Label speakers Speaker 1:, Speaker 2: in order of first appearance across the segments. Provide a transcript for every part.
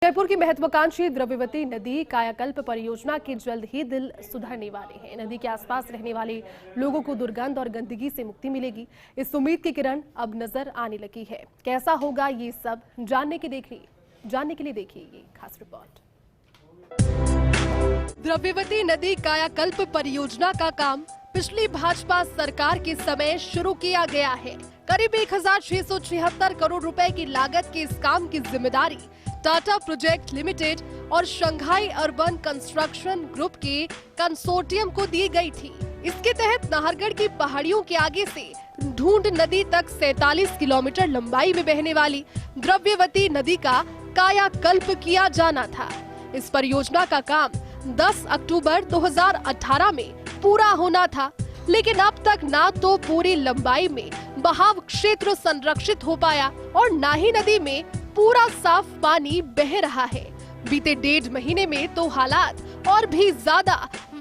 Speaker 1: जयपुर की महत्वाकांक्षी द्रव्यवती नदी कायाकल्प परियोजना के जल्द ही दिल सुधरने वाले हैं। नदी के आसपास रहने वाले लोगों को दुर्गंध और गंदगी से मुक्ति मिलेगी। इस उम्मीद की किरण अब नजर आने लगी है। कैसा होगा ये सब जानने के लिए देखिए ये खास रिपोर्ट। द्रव्यवती नदी कायाकल्प परियोजना का काम पिछली भाजपा सरकार के समय शुरू किया गया है। करीब 1676 करोड़ रुपए की लागत के इस काम की जिम्मेदारी टाटा प्रोजेक्ट लिमिटेड और शंघाई अर्बन कंस्ट्रक्शन ग्रुप के कंसोर्टियम को दी गई थी। इसके तहत नाहरगढ़ की पहाड़ियों के आगे से ढूंढ नदी तक 47 किलोमीटर लंबाई में बहने वाली द्रव्यवती नदी का कायाकल्प किया जाना था। इस परियोजना का काम 10 अक्टूबर 2018 में पूरा होना था, लेकिन अब तक ना तो पूरी लंबाई में बहाव क्षेत्र संरक्षित हो पाया और ना ही नदी में पूरा साफ पानी बह रहा है। बीते 1.5 महीने में तो हालात और भी ज्यादा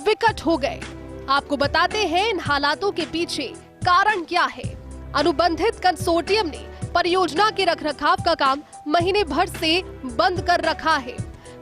Speaker 1: विकट हो गए। आपको बताते हैं इन हालातों के पीछे कारण क्या है। अनुबंधित कंसोर्टियम ने परियोजना के रखरखाव का काम महीने भर से बंद कर रखा है।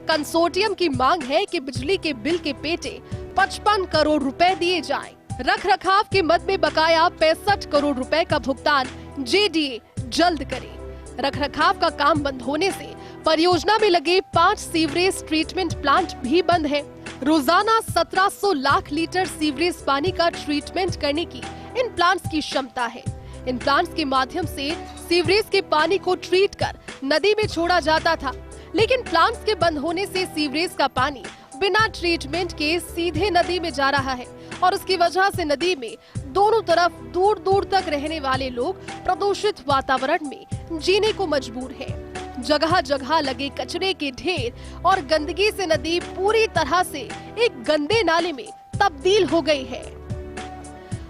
Speaker 1: कंसोर्टियम की मांग है कि बिजली के बिल के पेटे 55 करोड़ रुपए दिए जाएं। रखरखाव के मद में बकाया 65 करोड़ रुपए का भुगतान जेडीए जल्द करे। रखरखाव का काम बंद होने से परियोजना में लगे 5 सीवरेज ट्रीटमेंट प्लांट भी बंद है। रोजाना 1700 लाख लीटर सीवरेज पानी का ट्रीटमेंट करने की इन प्लांट्स की क्षमता है। इन प्लांट्स के माध्यम से सीवरेज के पानी को ट्रीट कर नदी में छोड़ा जाता था, लेकिन प्लांट्स के बंद होने से सीवरेज का पानी बिना ट्रीटमेंट के सीधे नदी में जा रहा है और उसकी वजह से नदी में दोनों तरफ दूर दूर तक रहने वाले लोग प्रदूषित वातावरण में जीने को मजबूर हैं। जगह जगह लगे कचरे के ढेर और गंदगी से नदी पूरी तरह से एक गंदे नाले में तब्दील हो गई है।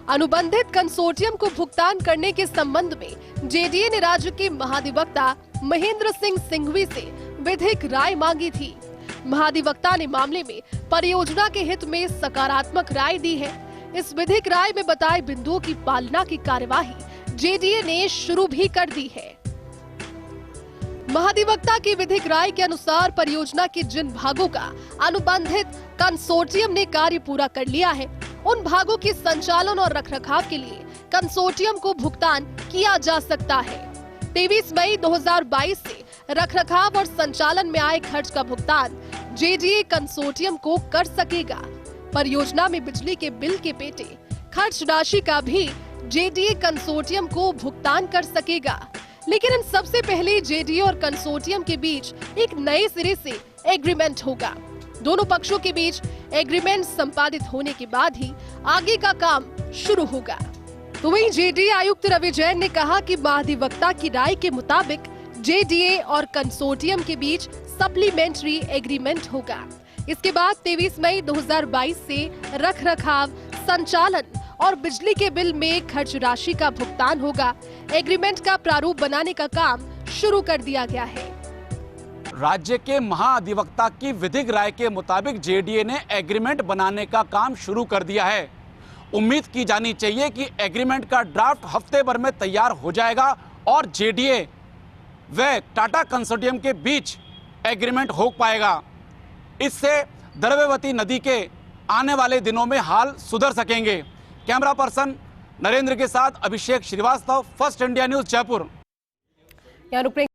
Speaker 1: अनुबंधित कंसोर्टियम को भुगतान करने के संबंध में जेडीए ने राज्य के महाधिवक्ता महेंद्र सिंह सिंघवी से विधिक राय मांगी थी। महाधिवक्ता ने मामले में परियोजना के हित में सकारात्मक राय दी है। इस विधिक राय में बताए बिंदुओं की पालना की कार्यवाही जेडीए ने शुरू भी कर दी है। महाधिवक्ता की विधिक राय के अनुसार परियोजना के जिन भागों का अनुबंधित कंसोर्टियम ने कार्य पूरा कर लिया है, उन भागों के संचालन और रखरखाव के लिए कंसोर्टियम को भुगतान किया जा सकता है। 23 मई 2022 से रखरखाव और संचालन में आए खर्च का भुगतान जेडीए कंसोर्टियम को कर सकेगा। परियोजना में बिजली के बिल के पेटे खर्च राशि का भी जेडीए कंसोर्टियम को भुगतान कर सकेगा, लेकिन इन सबसे पहले जेडीए और कंसोर्टियम के बीच एक नए सिरे से एग्रीमेंट होगा। दोनों पक्षों के बीच एग्रीमेंट संपादित होने के बाद ही आगे का काम शुरू होगा। तो वहीं जेडीए आयुक्त रवि जैन ने कहा कि महाधिवक्ता की राय के मुताबिक जेडीए और कंसोर्टियम के बीच सप्लीमेंट्री एग्रीमेंट होगा। इसके बाद 23 मई 2022 से रखरखाव, संचालन और बिजली के बिल में खर्च राशि का भुगतान होगा। एग्रीमेंट का प्रारूप बनाने का काम शुरू कर दिया गया है।
Speaker 2: राज्य के महाधिवक्ता की विधिक राय के मुताबिक जेडीए ने एग्रीमेंट बनाने का काम शुरू कर दिया है। उम्मीद की जानी चाहिए कि एग्रीमेंट का ड्राफ्ट हफ्ते भर में तैयार हो जाएगा और जेडीए व टाटा कंसोर्टियम के बीच एग्रीमेंट हो पाएगा। इससे द्रव्यवती नदी के आने वाले दिनों में हाल सुधर सकेंगे। कैमरा पर्सन नरेंद्र के साथ Abhishek Srivastava, First India News, Jaipur.